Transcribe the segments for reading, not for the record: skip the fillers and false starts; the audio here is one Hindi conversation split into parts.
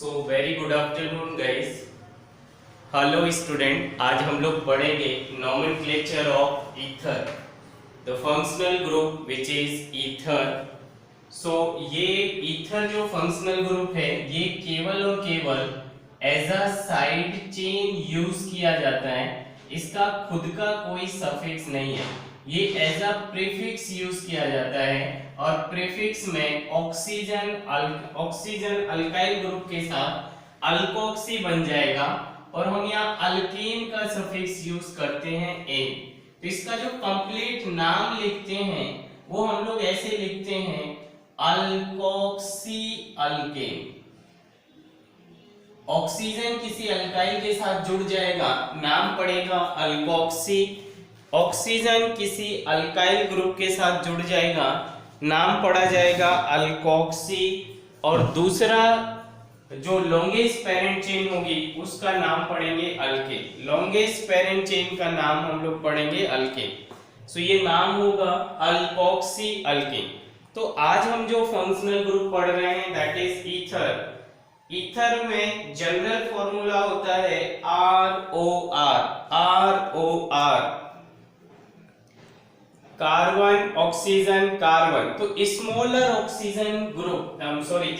सो very good afternoon guys. Hello student, आज हम लोग पढ़ेंगे nomenclature of ether, the functional group which is ether. So ये ईथर जो फंक्शनल ग्रुप है ये केवल और केवल as a side chain use किया जाता है। इसका खुद का कोई सफिक्स नहीं है, ये एज अ प्रीफिक्स यूज किया जाता है और प्रीफिक्स में ऑक्सीजन अल्काइल ग्रुप के साथ अल्कोक्सी बन जाएगा और हम यहाँ अल्कीन का सफिक्स यूज करते हैं एन। तो इसका जो कंप्लीट नाम लिखते हैं वो हम लोग ऐसे लिखते हैं अल्कोक्सी अल्केन। ऑक्सीजन किसी अल्काइल के साथ जुड़ जाएगा, नाम पड़ेगा अल्कोक्सी। ऑक्सीजन किसी अल्काइल ग्रुप के साथ जुड़ जाएगा, नाम पड़ा जाएगा अल्कोक्सी। और दूसरा जो लॉन्गेस्ट पेरेंट चेन होगी उसका नाम पढ़ेंगे अल्केन। लॉन्गेस्ट पेरेंट चेन का नाम हम लोग पढ़ेंगे अल्केन। सो ये नाम होगा अल्कोक्सी अल्केन। तो आज हम जो फंक्शनल ग्रुप पढ़ रहे हैं दैट इज ईथर। ईथर में जनरल फॉर्मूला होता है ROR। Carbon oxygen carbon. तो smaller oxygen group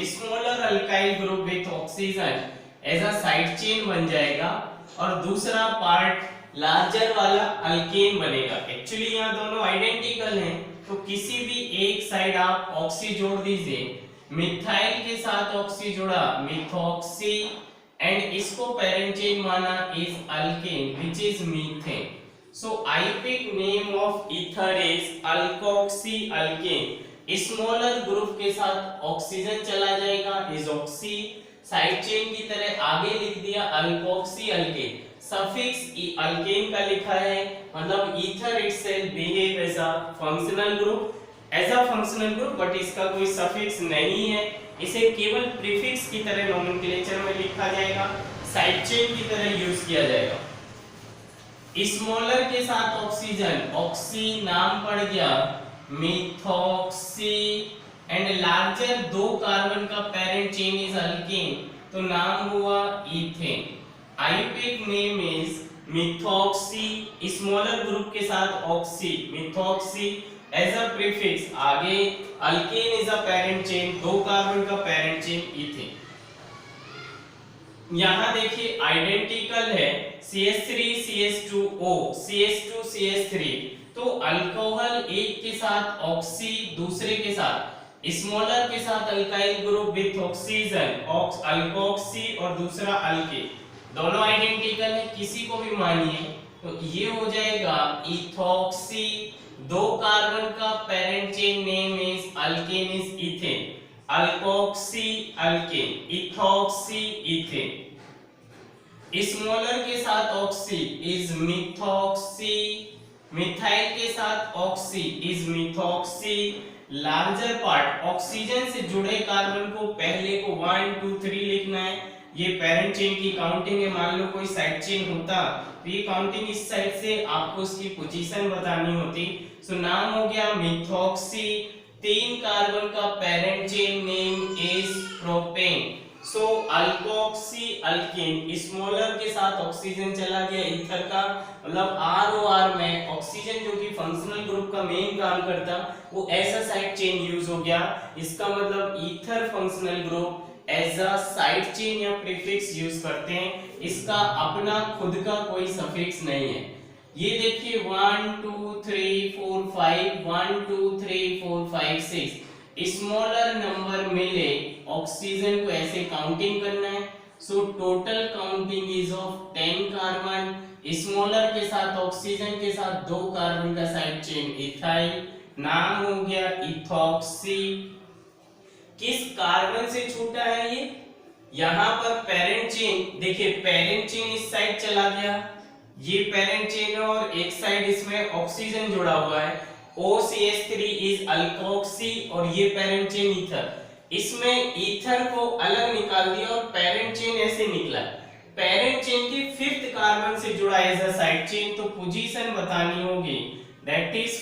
smaller alkyl group with oxygen as a side chain बन जाएगा और दूसरा पार्ट लार्जर वाला अल्केन बनेगा। एक्चुअली यहाँ दोनों आइडेंटिकल हैं, तो किसी भी एक साइड आप ऑक्सी जोड़ दीजिए। मिथाइल के साथ ऑक्सी जुड़ा मिथॉक्सी एंड इसको पेरेंट चेन माना is alkane which is methane. So ionic name of ether is alkoxy alkane। Smaller group के साथ ऑक्सीजन चला जाएगा इज ऑक्सी, साइड चेन की तरह आगे लिख दिया अल्कोक्सी अल्केन। सफिक्स अल्केन का लिखा है, मतलब ether itself behave as a functional group but इसका कोई सफिक्स नहीं है। इसे केवल प्रीफिक्स की तरह नोमेनक्लेचर में लिखा जाएगा, साइड चेन की तरह यूज किया जाएगा। स्मॉलर के साथ ऑक्सीजन ऑक्सी नाम पड़ गया मिथॉक्सी एंड लार्जर दो कार्बन का पेरेंट चेन इज अल्केन, तो नाम हुआ ethane. IUPAC name is methoxy. Smaller group के साथ oxy methoxy as a prefix, आगे alkane is a parent chain, दो कार्बन का पेरेंट चेन इथेन। यहां देखिए आइडेंटिकल है CH3 CH2O CH2 CH3। तो अल्कोहल एक के साथ ऑक्सी, दूसरे के साथ स्मॉलर के साथ alkyl group with oxygen alkoxy और दूसरा अल्केन, दोनों आइडेंटिकल है, किसी को भी मानिए। तो ये हो जाएगा इथॉक्सी, दो कार्बन का parent chain name is alkane is ethane, alkoxy alkane ethoxy ethane. Smaller के साथ ऑक्सी इज मिथॉक्सी, मिथाइल के साथ oxy is methoxy. Larger part oxygen से जुड़े कार्बन को पहले को 1 2 3 लिखना है। ये पेरेंट चेन की काउंटिंग है, मान लो कोई साइड चेन होता तो ये काउंटिंग इस साइड से आपको उसकी पोजीशन बतानी होती। सो नाम हो गया मिथॉक्सी। तीन कार्बन का parent chain name is propane. So alkoxy alkane, smaller के साथ ऑक्सीजन चला गया ईथर का, मतलब ROR में ऑक्सीजन जो कि फंक्शनल ग्रुप का मेन काम करता वो ऐसा साइड चेन यूज हो गया। इसका मतलब ether functional group as a side chain या प्रीफिक्स यूज करते हैं, इसका अपना खुद का कोई सफिक्स नहीं है। ये देखिए 1 2 3 4 5 1 2 3 4 5 6 स्मॉलर नंबर मिले, ऑक्सीजन को ऐसे काउंटिंग करना है। So total counting is of 10 carbon. Smaller के साथ ऑक्सीजन के साथ दो कार्बन का साइड चेन इथाइल, नाम हो गया इथॉक्सी। किस कार्बन से छूटा है ये? यहां पर पेरेंट चेन देखिए, पेरेंट चेन इस साइड चला गया, ये पेरेंट चेन है और एक साइड इसमें ऑक्सीजन जुड़ा हुआ है OCH3 इज अल्कोक्सी और ये पेरेंट चेन ईथर। इसमें ईथर को अलग निकाल दिया और पेरेंट चेन ऐसे निकला। पेरेंट चेन की 5th कार्बन से जुड़ा एज अ साइड चेन, तो पोजीशन बतानी होगी दैट इज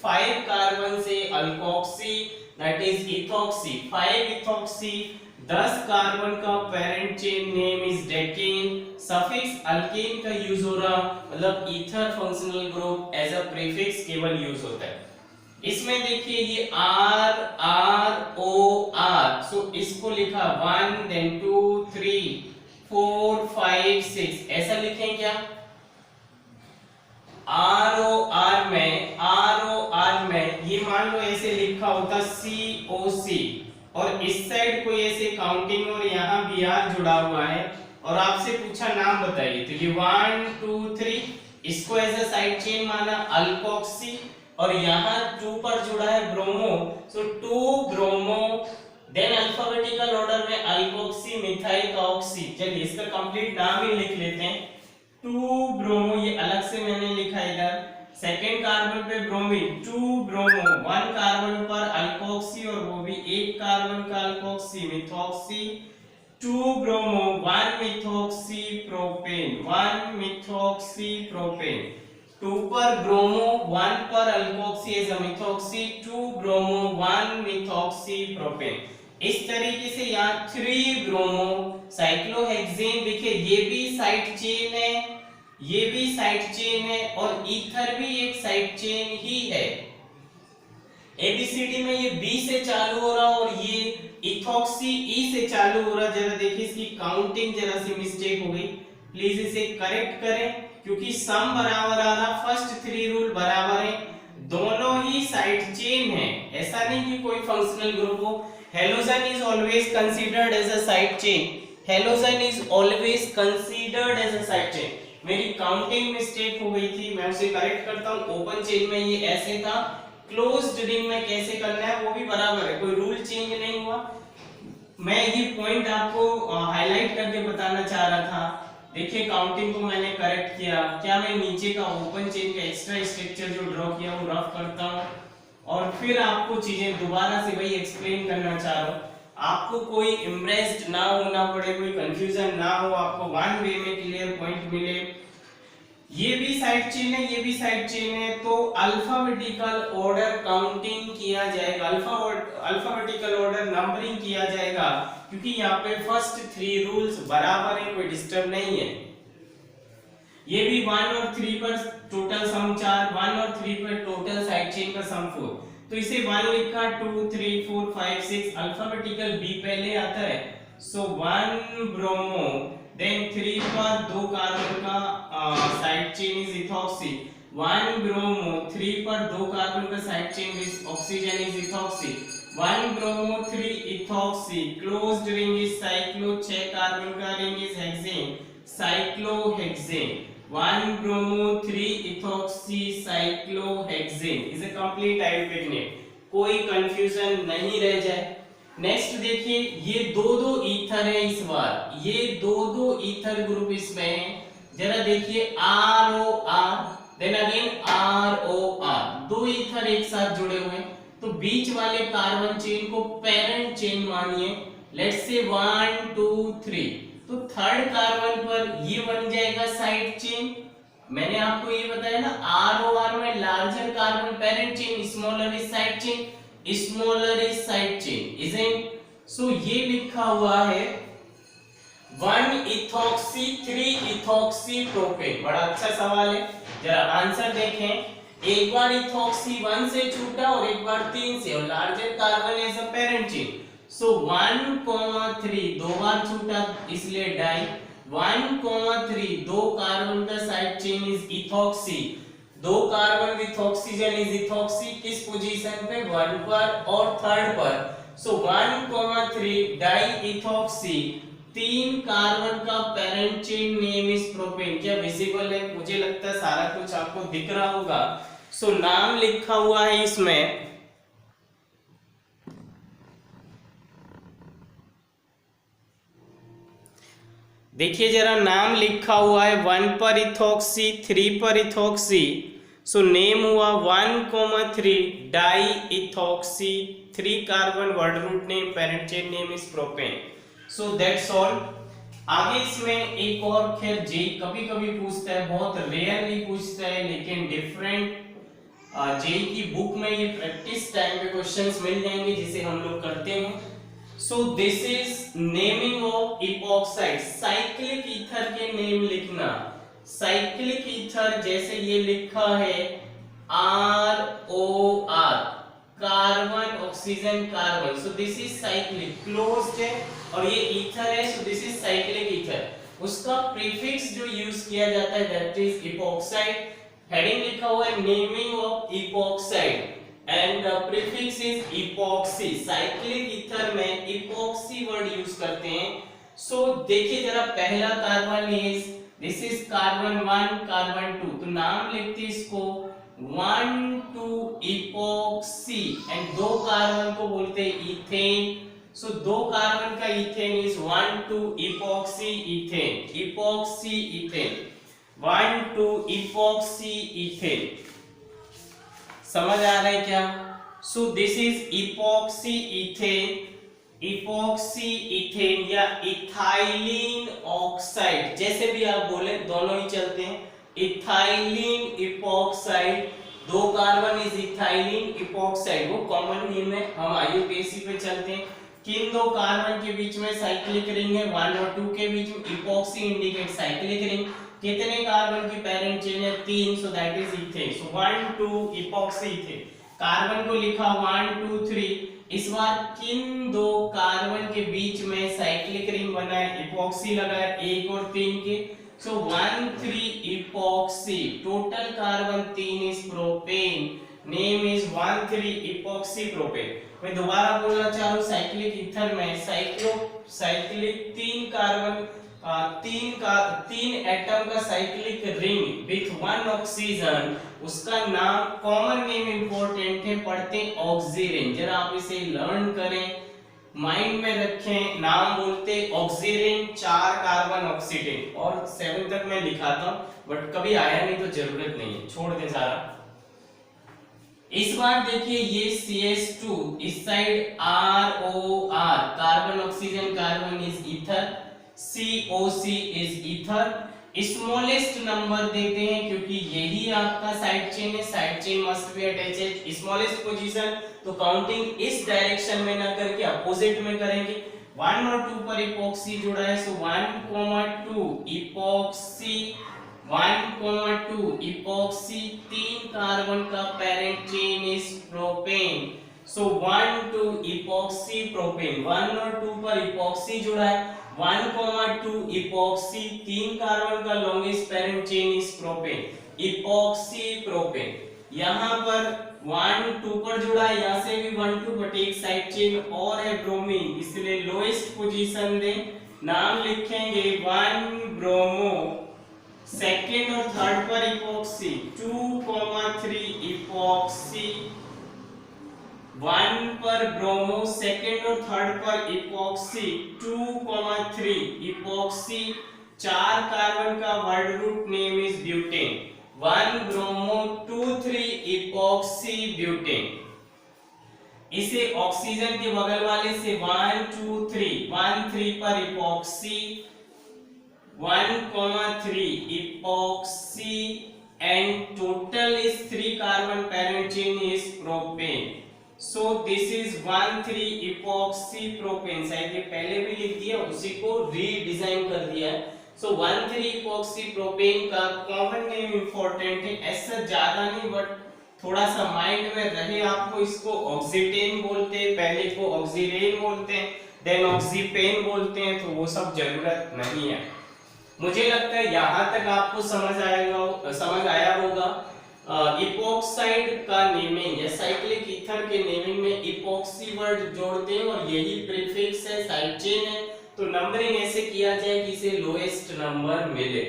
5 कार्बन से alkoxy that is ethoxy, 5 ethoxy 10 carbon का parent chain name is decane. Suffix alkane का यूज हो रहा, मतलब ether functional group as a prefix केवल यूज होता है। इसमें देखिए ये R R O R, सो इसको लिखा 1 देन 2 3 4 5 6, ऐसा लिखें क्या? ROR में ये मान लो ऐसे लिखा होता COC, और इस साइड कोई ऐसे काउंटिंग और यहाँ BR जुड़ा हुआ है, और आपसे पूछा नाम बताइए, तो ये 1 2 3 इसको एज अ साइड चेन माना अल्कोक्सी, और यहाँ 2 पर जुड़ा है ब्रोमो, सो 2 ब्रोमो, देन अल्फाबेटिकल ऑर्डर में अल्कोक्सी मिथाइल ऑक्सी। चलिए इसका कंप्लीट नाम ही लिख लेते हैं, 2 ब्रोमो, ये अलग से मैंने लिखा इधर। सेकेंड कार्बन पे ब्रोमीन, 2 ब्रोमो, 1 कार्बन पर अल्कोक्सी, और वो भी 1 कार्बन का alkoxy methoxy, 2 bromo 1 methoxy propane, 1 methoxy propane, 2 पर ब्रोमो 1 पर alkoxy as a methoxy, 2 bromo 1 methoxy propane. इस तरीके से यहाँ 3 ब्रोमो साइक्लोहेक्सेन, देखिए ये भी साइड चेन है, ये भी साइड चेन है, और ईथर भी एक साइड चेन ही है। एबीसीडी में ये बी से चालू हो रहा और ये इथॉक्सी ई से चालू हो रहा। जरा देखिए इसकी काउंटिंग जरा सी मिस्टेक हो गई, प्लीज इसे करेक्ट करें, क्योंकि सम बराबर आ रहा, फर्स्ट 3 रूल बराबर है, दोनों ही साइड चेन है, ऐसा नहीं कि कोई फंक्शनल ग्रुप हो। Halogen is always considered as a side chain, halogen is always considered as a side chain. मेरी काउंटिंग मिस्टेक हो गई थी, मैं उसे करेक्ट करता हूं। ओपन चेन में ये ऐसे था, क्लोज्ड रिंग में कैसे करना है वो भी बराबर है, कोई रूल चेंज नहीं हुआ। मैं ये पॉइंट आपको हाईलाइट करके बताना चाह रहा था। देखिए काउंटिंग को मैंने करेक्ट किया, क्या मैं नीचे का ओपन चेन का एक्स्ट्रा स्ट्रक्चर जो ड्रॉ किया वो रफ करता हूँ, और फिर आपको चीजें दोबारा से वही एक्सप्लेन करना चाह रहा हूँ, आपको कोई इम्प्रेस्ड ना होना पड़े, कोई कंफ्यूजन ना हो, आपको वन वे में क्लियर पॉइंट मिले। ये भी साइड चेन है, ये भी साइड चेन है, तो अल्फाबेटिकल ऑर्डर काउंटिंग किया जाएगा, अल्फाबेटिकल ऑर्डर नंबरिंग किया जाएगा, क्योंकि यहाँ पे फर्स्ट 3 रूल्स बराबर है, कोई डिस्टर्ब नहीं है। ये भी 1 और 3 पर टोटल सम 4, 1 और 3 पर टोटल साइड चेन का सम 4, तो इसे 1 लिखा, 2 3 4 5 6, अल्फाबेटिकल बी पहले आता है, सो 1 ब्रोमो, देन 3 पर 2 कार्बन का side chain is ethoxy, 1 bromo, 3 पर 2 कार्बन का side chain is oxygen is ethoxy, 1 bromo 3 ethoxy, closed ring is cyclo, 6 carbon का ring is hexane, cyclohexane, 1 bromo 3 ethoxy cyclohexane is a complete aldehyde name, कोई कंफ्यूजन नहीं रह जाए। नेक्स्ट देखिए ये दो ईथर है, इस बार ये दो ईथर ग्रुप इसमें है, जरा देखिए ROR देन अगेन ROR, 2 ईथर एक साथ जुड़े हुए हैं, तो बीच वाले कार्बन चेन को पेरेंट चेन मानिए, लेट्स से 1 2 3, तो थर्ड कार्बन पर ये बन जाएगा साइड चेन। मैंने आपको ये बताया ना ROR में larger carbon parent chain, smaller is side chain, smaller is side chain, isn't? So ये लिखा हुआ है 1 इथॉक्सी 3 इथॉक्सी प्रोपेन। बड़ा अच्छा सवाल है, जरा आंसर देखें। एक बार इथॉक्सी 1 से छूटा और एक बार 3 से, और larger carbon is a parent chain, so 1,3 दो बार छूटा इसलिए डाई, 1,3 दो कार्बन का side chain is ethoxy, 2 carbon with oxygen is ethoxy, किस पोजीशन पे? 1 पर और 3rd पर, सो 1,3 डाई इथॉक्सी, 3 कार्बन का parent chain name is propane. क्या विजिबल है? मुझे लगता है सारा कुछ आपको दिख रहा होगा। सो नाम लिखा हुआ है इसमें, देखिए जरा नाम लिखा हुआ है 1 पर इथॉक्सी 3 पर इथॉक्सी, सो नेम हुआ 1,3 di ethoxy, 3 carbon word root name, parent chain name is propane. So that's all. आगे इसमें एक और, खैर जे कभी कभी पूछता है, बहुत रेयरली पूछता है, लेकिन डिफरेंट जे की बुक में ये प्रैक्टिस टाइम पे क्वेश्चंस मिल जाएंगे जिसे हम लोग करते हैं। सो this is naming of epoxide. Cyclic ether के नेम लिखना। साइक्लिक ईथर जैसे ये लिखा है ROR, carbon oxygen carbon, so this is cyclic, closed है और ये ईथर है, सो दिस इज साइक्लिक ईथर। उसका प्रीफिक्स जो यूज किया जाता है दैट इज इपॉक्साइड। हेडिंग लिखा हुआ है naming of epoxide and the prefix is epoxy. Cyclic ether में इपॉक्सी वर्ड यूज करते हैं। सो देखिए जरा, पहला carbon is, this is carbon 1 carbon 2, तो नाम लिखते हैं इसको 1,2 इपॉक्सी एंड दो कार्बन को बोलते हैं इथेन। सो दो कार्बन का ethane is 1,2 epoxy ethane, epoxy ethane, 1,2 epoxy ethane. समझ आ रहा है क्या? सो this is epoxy ethane, epoxy ethane या इथाइलिन ऑक्साइड, जैसे भी आप बोले दोनों ही चलते हैं। इथाइलिन इपॉक्साइड, दो कार्बन इज इथाइलिन इपॉक्साइड, वो कॉमन नेम है, हम आईयूपीएसी पे चलते हैं। किन दो कार्बन के बीच में साइक्लिक रिंग है? 1 और 2 के बीच में, इपॉक्सी इंडिकेट साइक्लिक रिंग। कितने कार्बन की पेरेंट चेन है? 3, सो that is ethane. So 1,2 epoxy ethane. Carbon को लिखा 1 2 3। इस बार किन दो कार्बन के बीच में साइक्लिक रिंग बना है? इपॉक्सी लगा है 1 और 3 के, सो 1 3 epoxy. Total carbon 3 is propane, name is 1 3 epoxy propane. मैं दोबारा बोलना चाह रहा हूं, साइक्लिक ईथर में साइक्लिक 3 कार्बन, तीन एटम का साइक्लिक रिंग विथ 1 ऑक्सीजन, उसका नाम, कॉमन नेम इंपॉर्टेंट है, पढ़ते हैं ऑक्सीरिन। जरा आप इसे लर्न करें, माइंड में रखें, नाम बोलते ऑक्सीरिन, 4 कार्बन ऑक्सीडेंट, और 7 तक मैं लिखाता हूं बट कभी आया नहीं तो जरूरत नहीं है, छोड़ दे सारा। इस बार देखिए ये CH2, इस side ROR, carbon oxygen carbon is ether, COC is ether. Smallest number देते हैं क्योंकि यही आपका साइड चेन है, side chain must be attached. Smallest position, तो काउंटिंग इस डायरेक्शन में ना करके अपोजिट में करेंगे। 1 और 2 पर इपॉक्सी जुड़ा है, सो 1,2 इपॉक्सी, 1,2 इपॉक्सी। 3 कार्बन का parent chain is propane, so 1 2 epoxy propane. 1 और 2 पर इपॉक्सी जुड़ा है, 1,2 इपॉक्सी। 3 कार्बन का longest parent chain is propane, epoxy propane. यहाँ पर 1 2 पर जुड़ा है, यहाँ से भी 1 2, बट एक साइड चेन और है ब्रोमीन, इसलिए लोएस्ट पोजीशन दें। नाम लिखेंगे 1 ब्रोमो। सेकेंड और थर्ड पर इपॉक्सी, 2,3 इपॉक्सी। 1 पर ब्रोमो, सेकेंड और थर्ड पर इपॉक्सी, 2,3 इपॉक्सी। 4 कार्बन का word root name is butane, 1 bromo 2 3 epoxy butane. इसे ऑक्सीजन के बगल वाले से 1 2 3, 1 3 पर epoxy, 1,3 epoxy and total is 3 carbon parent chain is propane. So this is 1 3 epoxy propane, शायद ये पहले भी लिख दिया, उसी को रीडिजाइन कर दिया है। So 1 3 epoxy propane का कॉमन नेम इंपॉर्टेंट है, ऐसा ज्यादा नहीं बट थोड़ा सा माइंड में रहे आपको। इसको ऑक्सीटेन बोलते हैं, पहले को ऑक्सीरेन बोलते हैं, देन ऑक्सीपेन बोलते हैं, तो वो सब जरूरत नहीं है। मुझे लगता है यहाँ तक आपको समझ आया होगा। इपॉक्साइड का नेमिंग या साइक्लिक ईथर के नेमिंग में इपॉक्सी वर्ड जोड़ते हैं और यही प्रीफिक्स है, साइड चेन है, तो नंबरिंग ऐसे किया जाए कि इसे लोएस्ट नंबर मिले।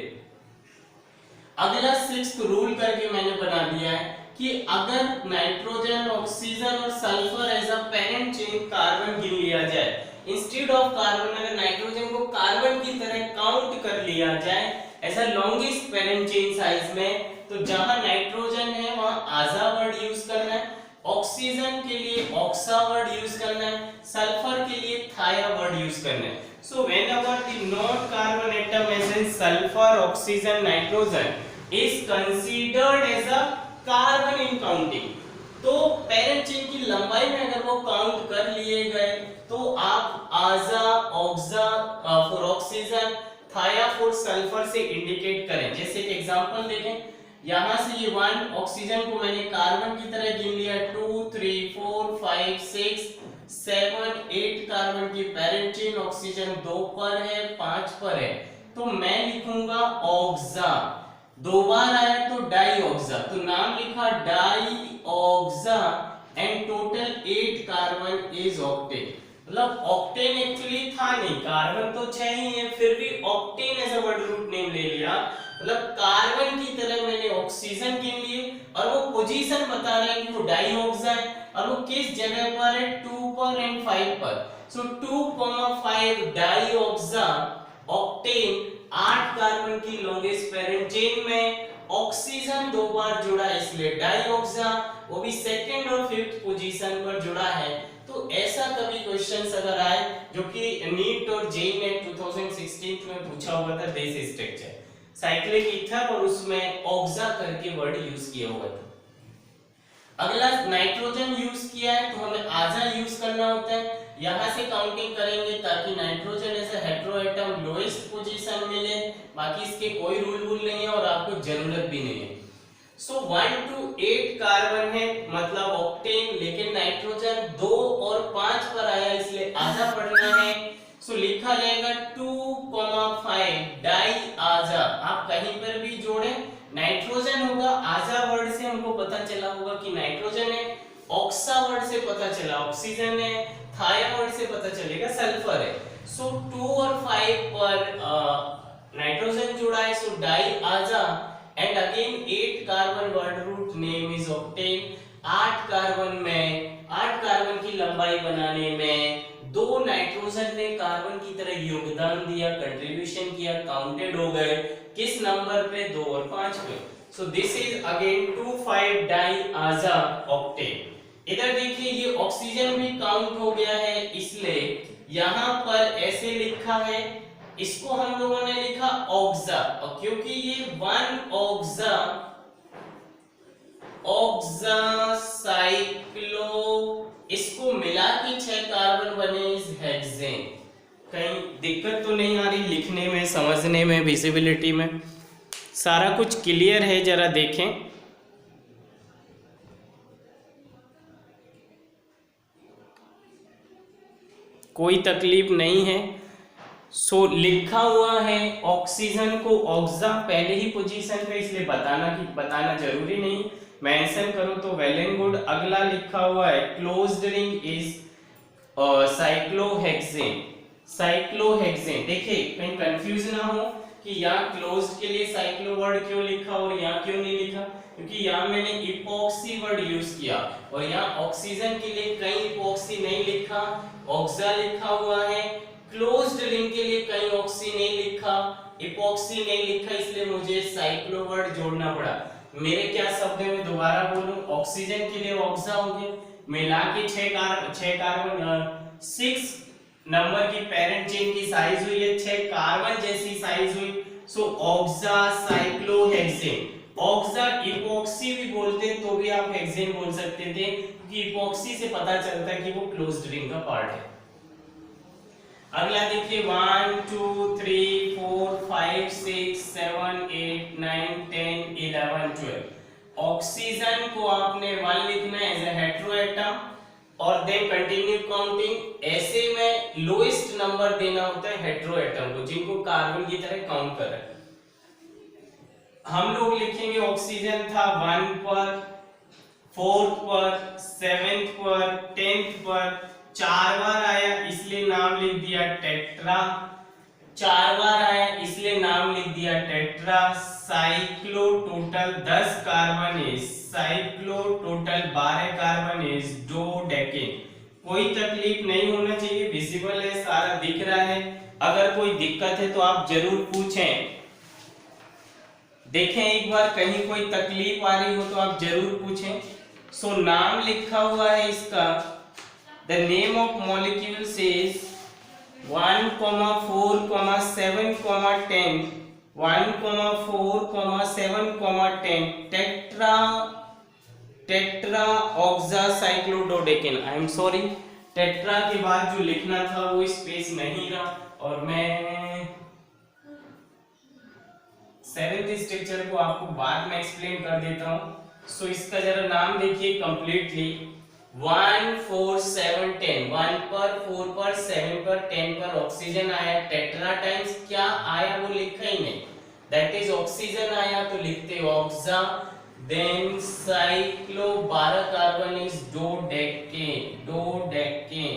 अगला 6th रूल करके मैंने बना दिया है कि अगर नाइट्रोजन, ऑक्सीजन और sulphur as a parent chain carbon गिन लिया जाए, इंस्टेड ऑफ कार्बन अगर नाइट्रोजन को कार्बन की तरह काउंट कर लिया जाए ऐसा लॉन्गेस्ट पेरेंट चेन साइज में, तो जहां नाइट्रोजन है वहां आजा वर्ड यूज करना है, ऑक्सीजन के लिए ऑक्सा वर्ड यूज करना है, सल्फर के लिए थाया वर्ड यूज करना है। So whenever the non carbon atom as in sulphur, oxygen, nitrogen is considered as a carbon in counting, तो पेरेंट चेन की लंबाई में अगर वो काउंट कर लिए गए तो आप आजा, ऑक्सा फॉर ऑक्सीजन, थाया फॉर सल्फर से इंडिकेट करें। जैसे एक एग्जांपल देखें, यहां से ये 1 ऑक्सीजन को मैंने कार्बन की तरह गिन लिया, 2 3 4 5 6 7 8 कार्बन की पेरेंट चेन, ऑक्सीजन 2 पर है, 5 पर है, तो मैं लिखूंगा ऑक्सा। 2 बार आया तो डाईऑक्सा, तो नाम लिखा dioxa and total 8 carbon is octane. मतलब ऑक्टेन एक्चुअली था नहीं, कार्बन तो 6 ही है, फिर भी octane as a word root name ले लिया। मतलब कार्बन की तरह मैंने ऑक्सीजन गिन लिए और वो पोजीशन बता रहा है कि वो डाईऑक्सा है और वो किस जगह पर है, 2 पर एंड 5 पर। सो 2,5 डाईऑक्सा ऑक्टेन 8 कार्बन की लॉन्गेस्ट पेरेंट चेन में, ऑक्सीजन 2 बार जुड़ा है इसलिए डाईऑक्सा, वो भी सेकंड और फिफ्थ पोजीशन पर जुड़ा है। तो ऐसा कभी क्वेश्चंस अगर आए जो कि नीट और जेईई में 2016 में पूछा हुआ था, दिस स्ट्रक्चर साइक्लिक ईथर और उसमें ऑक्सा करके वर्ड यूज किया हुआ था। अगला नाइट्रोजन यूज किया है तो हमें आजा यूज करना होता है, यहां से काउंटिंग करेंगे ताकि nitrogen as a heteroatom lowest position मिले, बाकी इसके कोई रूल नहीं है और आपको जरूरत भी नहीं है। सो 1 to 8 कार्बन है मतलब ऑक्टेन, लेकिन नाइट्रोजन 2 और 5 पर आया इसलिए आजा पढ़ना है। सो लिखा जाएगा 2,5 डाई आजा। आप कहीं पर भी जोड़े नाइट्रोजन होगा, आजा वर्ड से हमको पता चला होगा कि नाइट्रोजन है, ऑक्सा वर्ड से पता चला ऑक्सीजन है, थाया वर्ड से पता चलेगा सल्फर है। सो 2 और 5 पर नाइट्रोजन जुड़ा है, so di aza and again 8 carbon word root name is octane. 8 carbon में 8 कार्बन की लंबाई बनाने में 2 नाइट्रोजन ने कार्बन की तरह योगदान दिया, कंट्रीब्यूशन किया, काउंटेड हो गए किस नंबर पे, 2 और 5 पे। So this is again 2,5 di aza octane. इधर देखिए ये ऑक्सीजन भी काउंट हो गया है, इसलिए यहां पर ऐसे लिखा है, इसको हम लोगों ने लिखा ऑक्सा, और क्योंकि ये 1 ऑक्सा साइक्लो, इसको मिला के 6 कार्बन बने इस हेक्सेन। कहीं दिक्कत तो नहीं आ रही लिखने में, समझने में, विजिबिलिटी में? सारा कुछ क्लियर है? जरा देखें। कोई तकलीफ नहीं है? सो लिखा हुआ है ऑक्सीजन को ऑक्सा पहले ही पोजीशन पे, इसलिए बताना जरूरी नहीं, मेंशन करो तो वेल एंड गुड। अगला लिखा हुआ है closed ring is cyclohexane. Cyclohexane देखिए कहीं कंफ्यूज ना हो कि यहाँ क्लोज्ड के लिए साइक्लो वर्ड क्यों लिखा और यहाँ क्यों नहीं लिखा, क्योंकि यहाँ मैंने इपॉक्सी वर्ड यूज किया और यहाँ ऑक्सीजन के लिए कहीं इपॉक्सी नहीं लिखा, ऑक्सा लिखा हुआ है। क्लोज्ड रिंग के लिए कहीं ऑक्सी नहीं लिखा, इपॉक्सी नहीं लिखा, इसलिए मुझे साइक्लो वर्ड जोड़ना पड़ा। मेरे क्या शब्द में दोबारा बोलूं, ऑक्सीजन के लिए ऑक्सा हो गया, मिला के 6 कार्बन 6 नंबर की पेरेंट चेन की साइज हुई है, 6 कार्बन जैसी साइज हुई। सो ऑक्सा साइक्लोहेक्सेन। ऑक्सा इपॉक्सी भी बोलते तो भी आप हेक्सेन बोल सकते थे, क्योंकि इपॉक्सी से पता चलता है कि वो क्लोज्ड रिंग का पार्ट है। अगला देखिए 1 2 3 4 5 6 7 8 9 10 11 12। ऑक्सीजन को आपने 1 लिखना है एज अ हेटेरोएटम और देन कंटिन्यू काउंटिंग। ऐसे में लोएस्ट नंबर देना होता है हेटेरोएटम को, जिनको कार्बन की तरह काउंट कर रहे हैं। हम लोग लिखेंगे ऑक्सीजन था 1 पर, 4th पर, 7th पर, 10th पर, 4 बार आया इसलिए नाम लिख दिया टेट्रा, 4 बार आया इसलिए नाम लिख दिया tetra. Cyclo total 10 carbon is cyclo total 12 carbon is dodecane. कोई तकलीफ नहीं होना चाहिए, विजिबल है, सारा दिख रहा है। अगर कोई दिक्कत है तो आप जरूर पूछें, देखें एक बार कहीं कोई तकलीफ आ रही हो तो आप जरूर पूछें। सो नाम लिखा हुआ है इसका, the name of molecules is 1, 4, 7, 10, 1, 4, 7, 10 tetra tetra oxacyclododecane. I am sorry, tetra के बाद जो लिखना था वो स्पेस नहीं रहा, और मैं सेवेंथ स्ट्रक्चर को आपको बाद में एक्सप्लेन कर देता हूं। सो इसका जरा नाम देखिए कंप्लीटली। 1 4 7 10, 1 पर 4 पर 7 पर 10 पर ऑक्सीजन आया। टेट्रा टाइम्स क्या आया वो लिखा ही नहीं, दैट इज ऑक्सीजन आया तो लिखते oxa, then cyclo 12 carbon is dodecane, dodecane.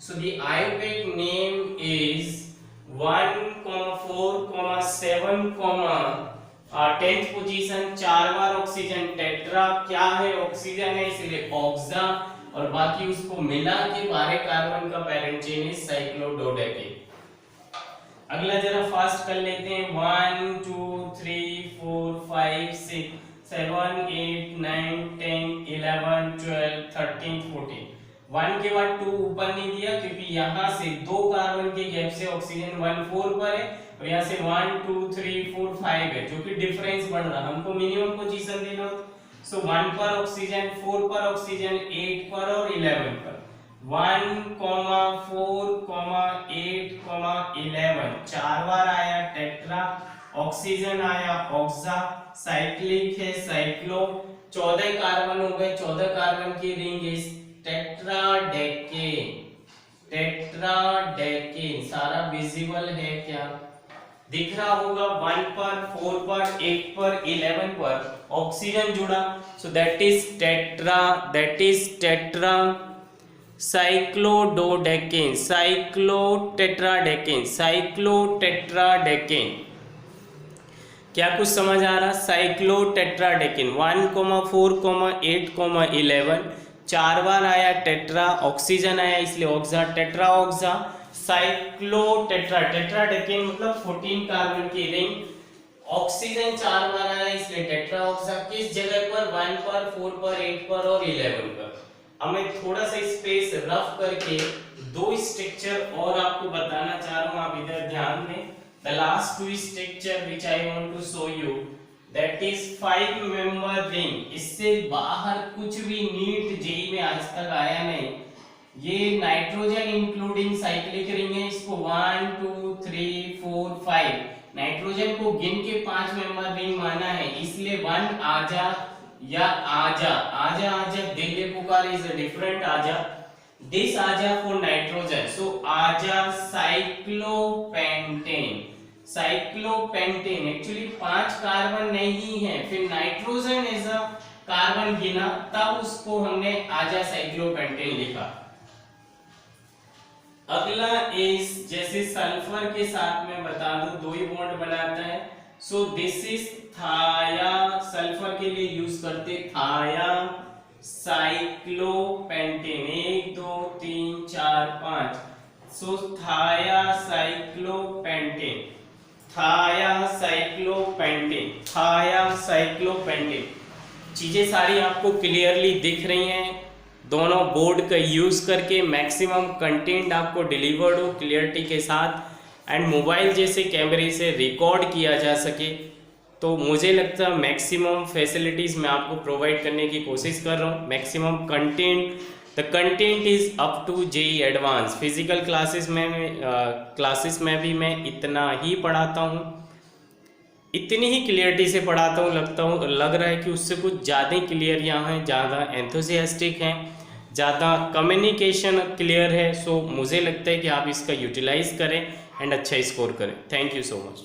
So the IUPAC name is 1, 4, 7, 10th position, 4 बार ऑक्सीजन। टेट्रा क्या है, ऑक्सीजन है इसलिए ऑक्सा, और बाकी उसको मिला के 12 कार्बन का पेरेंट चेन इज साइक्लोडोडेकेन। अगला जरा फास्ट कर लेते हैं। 1 2 3 4 5 6 7 8 9 10 11 12 13 14। 1 के बाद 2 ऊपर नहीं दिया क्योंकि यहाँ से 2 कार्बन के गैप से ऑक्सीजन 1 4 पर है, और यहाँ से 1 2 3 4 5 है, जो कि डिफरेंस बढ़ रहा, हमको मिनिमम पोजीशन देना हो। सो 1 पर ऑक्सीजन, 4 पर ऑक्सीजन, 8 पर और 11 पर। 1, 4, 8, 11, 4 बार आया टेट्रा, ऑक्सीजन आया ऑक्सा, साइक्लिक है साइक्लो, 14 कार्बन हो गए, 14 कार्बन की रिंग इज टेट्राडेकेन, टेट्राडेकेन। सारा विजिबल है क्या, दिख रहा होगा। 1 पर 4 पर 8 पर 11 पर ऑक्सीजन जुड़ा, so that is tetra, that is tetra cyclododecane, cyclotetradecane, cyclotetradecane. क्या कुछ समझ आ रहा, साइक्लोटेट्राडेकेन। 1, 4, 8, 11, 4 बार आया टेट्रा, ऑक्सीजन आया इसलिए ऑक्सा, टेट्रा ऑक्सा, साइक्लोटेट्रा, टेट्राडेकेन मतलब 14 कार्बन की रिंग, ऑक्सीजन 4 बार आया इसलिए टेट्रा ऑक्सा। किस जगह पर, 1 पर 4 पर 8 पर और 11 पर। अब मैं थोड़ा सा स्पेस रफ करके 2 स्ट्रक्चर और आपको बताना चाह रहा हूं, आप इधर ध्यान दें। The last 2 structure which I want to show you, that is 5 member ring. इससे बाहर कुछ भी नीट जेई में आज तक आया नहीं। ये नाइट्रोजन इंक्लूडिंग साइक्लिक रिंग है, इसको 1 2 3 4 5 नाइट्रोजन को गिन के 5 मेंबर रिंग माना है, इसलिए 1 आजा या आजा, आजा आजा दिल पुकार इज अ डिफरेंट आजा, दिस आजा फॉर नाइट्रोजन, सो आजा साइक्लोपेंटेन, साइक्लोपेंटेन। एक्चुअली 5 कार्बन नहीं है, फिर नाइट्रोजन एज अ कार्बन गिना तब उसको हमने आजा साइक्लोपेंटेन लिखा। अगला इज जैसे सल्फर के साथ में बता दूं 2 ही बॉन्ड बनाता है, सो दिस इज थाया, सल्फर के लिए यूज करते थाया साइक्लोपेंटेन, 1 2 3 4 5, सो थाया साइक्लोपेंटेन, थाया साइक्लोपेंटेन, थाया साइक्लोपेंटेन। चीजें सारी आपको क्लियरली दिख रही हैं, दोनों बोर्ड का यूज करके मैक्सिमम कंटेंट आपको डिलीवर्ड हो क्लियरिटी के साथ एंड मोबाइल जैसे कैमरे से रिकॉर्ड किया जा सके, तो मुझे लगता है मैक्सिमम फैसिलिटीज़ मैं आपको प्रोवाइड करने की कोशिश कर रहा हूँ। Maximum content, the content is up to JEE advance. Physical classes में भी मैं इतना ही पढ़ाता हूँ, इतनी ही क्लियरिटी से पढ़ाता हूँ, लग रहा है कि उससे कुछ ज़्यादा क्लियर यहाँ है, ज़्यादा एंथुसियास्टिक हैं, ज़्यादा कम्युनिकेशन क्लियर है। सो मुझे लगता है कि आप इसका यूटिलाइज करें एंड अच्छा स्कोर करें। Thank you so much.